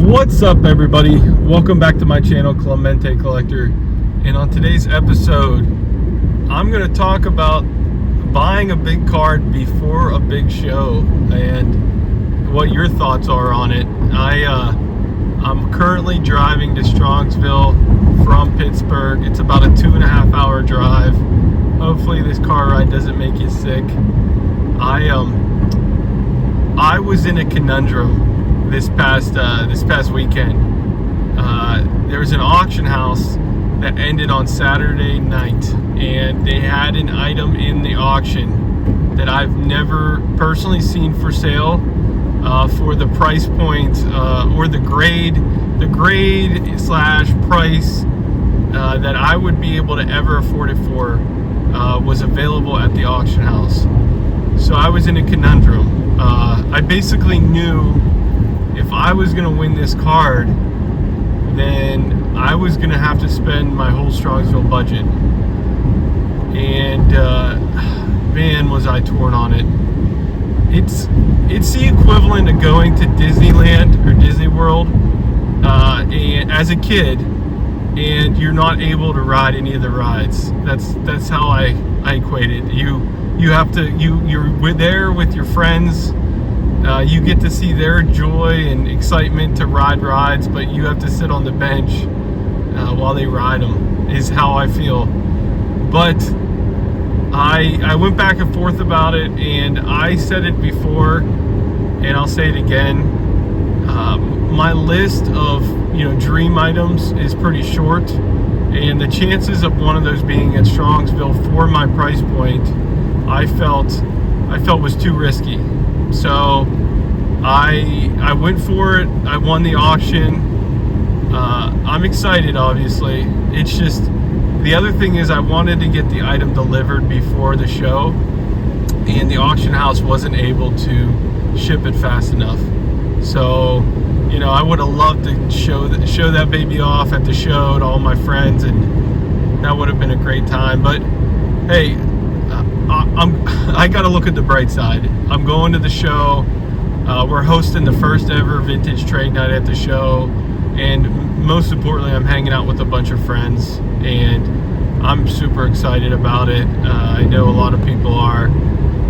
What's up, everybody? Welcome back to my channel, Clemente Collector. And on today's episode, I'm going to talk about buying a big card before a big show and what your thoughts are on it. I'm currently driving to Strongsville from Pittsburgh. It's about a 2.5 hour drive. Hopefully this car ride doesn't make you sick. I was in a conundrum this past weekend. There was an auction house that ended on Saturday night, and they had an item in the auction that I've never personally seen for sale for the price point or the grade slash price that I would be able to ever afford it for was available at the auction house. So I was in a conundrum. I basically knew if I was going to win this card, then I was going to have to spend my whole Strongsville budget. And man, was I torn on it. It's the equivalent of going to Disneyland or Disney World and as a kid, and you're not able to ride any of the rides. That's how I equate it. You're there with your friends. You get to see their joy and excitement to ride rides, but you have to sit on the bench while they ride them, is how I feel. But I went back and forth about it, and I said it before, and I'll say it again. My list of dream items is pretty short, and the chances of one of those being at Strongsville for my price point, I felt was too risky. So I went for it. I won the auction. I'm excited, obviously. It's just, the other thing is I wanted to get the item delivered before the show, and the auction house wasn't able to ship it fast enough. So, I would have loved to show that baby off at the show to all my friends, and that would have been a great time. But hey, I got to look at the bright side. I'm going to the show. We're hosting the first ever vintage trade night at the show, and most importantly, I'm hanging out with a bunch of friends, and I'm super excited about it. I know a lot of people are.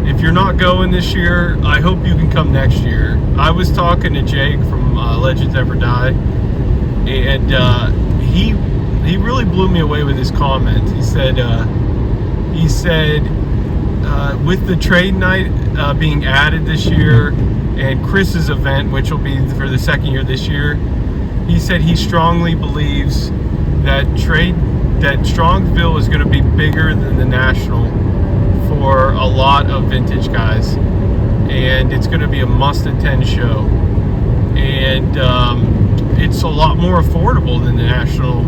If you're not going this year, I hope you can come next year. I was talking to Jake from Legends Never Die, and he really blew me away with his comment. He said with the trade night being added this year, and Chris's event, which will be for the second year this year, he said he strongly believes that Strongsville is going to be bigger than the National for a lot of vintage guys, and it's going to be a must-attend show, and it's a lot more affordable than the National,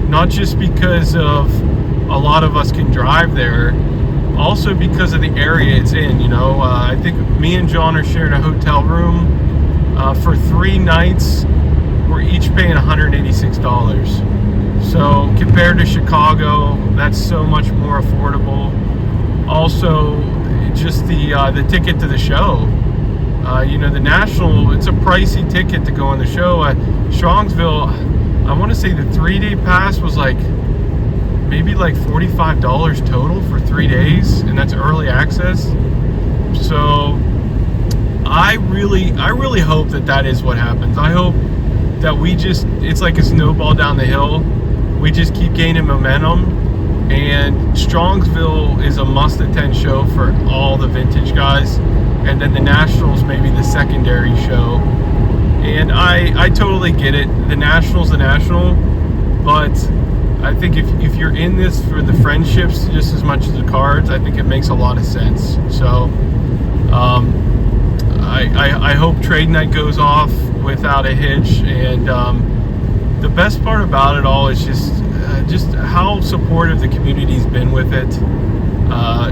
not just because of a lot of us can drive there, also because of the area it's in. I think me and John are sharing a hotel room for 3 nights. We're each paying $186. So compared to Chicago, that's so much more affordable. Also, just the ticket to the show. The National, it's a pricey ticket to go on the show. Strongsville, I want to say the 3-day pass was maybe $45 total for 3 days, and that's early access. So I really hope that is what happens. I hope that it's like a snowball down the hill. We just keep gaining momentum, and Strongsville is a must-attend show for all the vintage guys, and then the Nationals maybe the secondary show. And I totally get it. The National's the National, but I think if you're in this for the friendships just as much as the cards, I think it makes a lot of sense. So I hope trade night goes off without a hitch, and the best part about it all is just how supportive the community's been with it.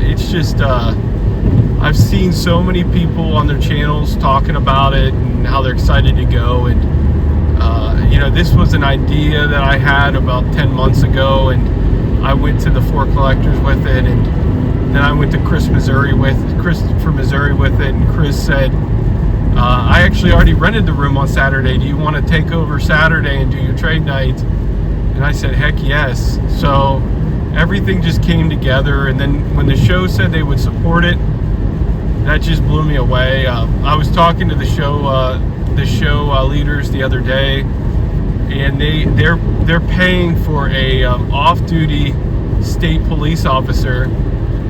It's just I've seen so many people on their channels talking about it and how they're excited to go, and this was an idea that I had about 10 months ago, and I went to the 4 collectors with it, and then I went to Chris from Missouri with it, and Chris said, I actually already rented the room on Saturday. Do you want to take over Saturday and do your trade night? And I said, heck yes. So everything just came together. And then when the show said they would support it, that just blew me away. I was talking to the show leaders the other day, and they're paying for a off-duty state police officer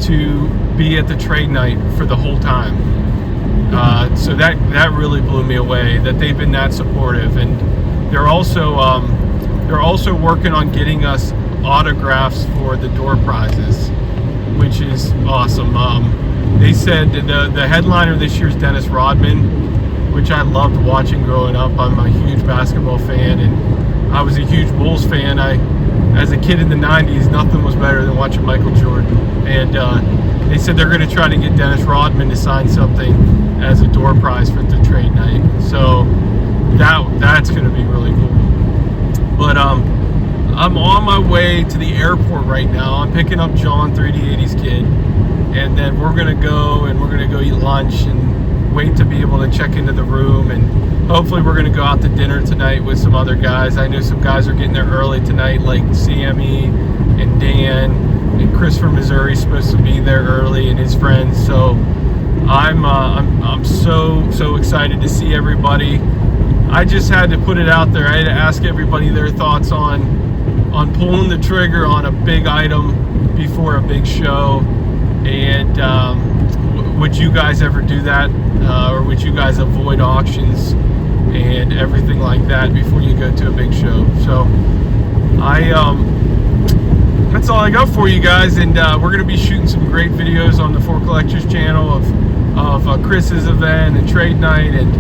to be at the trade night for the whole time. So that really blew me away, that they've been that supportive. And they're also working on getting us autographs for the door prizes, which is awesome. They said the headliner this year is Dennis Rodman, which I loved watching growing up. I'm a huge basketball fan, and I was a huge Bulls fan. As a kid in the 90s, nothing was better than watching Michael Jordan. And they said they're going to try to get Dennis Rodman to sign something as a door prize for the trade night. So that's going to be really cool. But I'm on my way to the airport right now. I'm picking up John, 3D80's kid, and then we're going to go eat lunch and wait to be able to check into the room. And hopefully we're going to go out to dinner tonight with some other guys. I know some guys are getting there early tonight, like Sammy and Dan, and Chris from Missouri is supposed to be there early, and his friends. So I'm so excited to see everybody. I just had to put it out there. I had to ask everybody their thoughts on pulling the trigger on a big item before a big show. And would you guys ever do that, or would you guys avoid auctions and everything like that before you go to a big show? So that's all I got for you guys, and we're going to be shooting some great videos on the 4 Collectors channel of Chris's event and trade night, and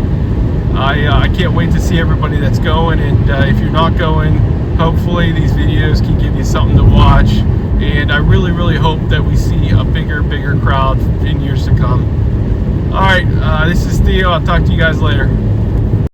I can't wait to see everybody that's going. And if you're not going, hopefully these videos can give you something to watch. And I really hope that we see a bigger crowd in years to come. All right, this is Theo. I'll talk to you guys later.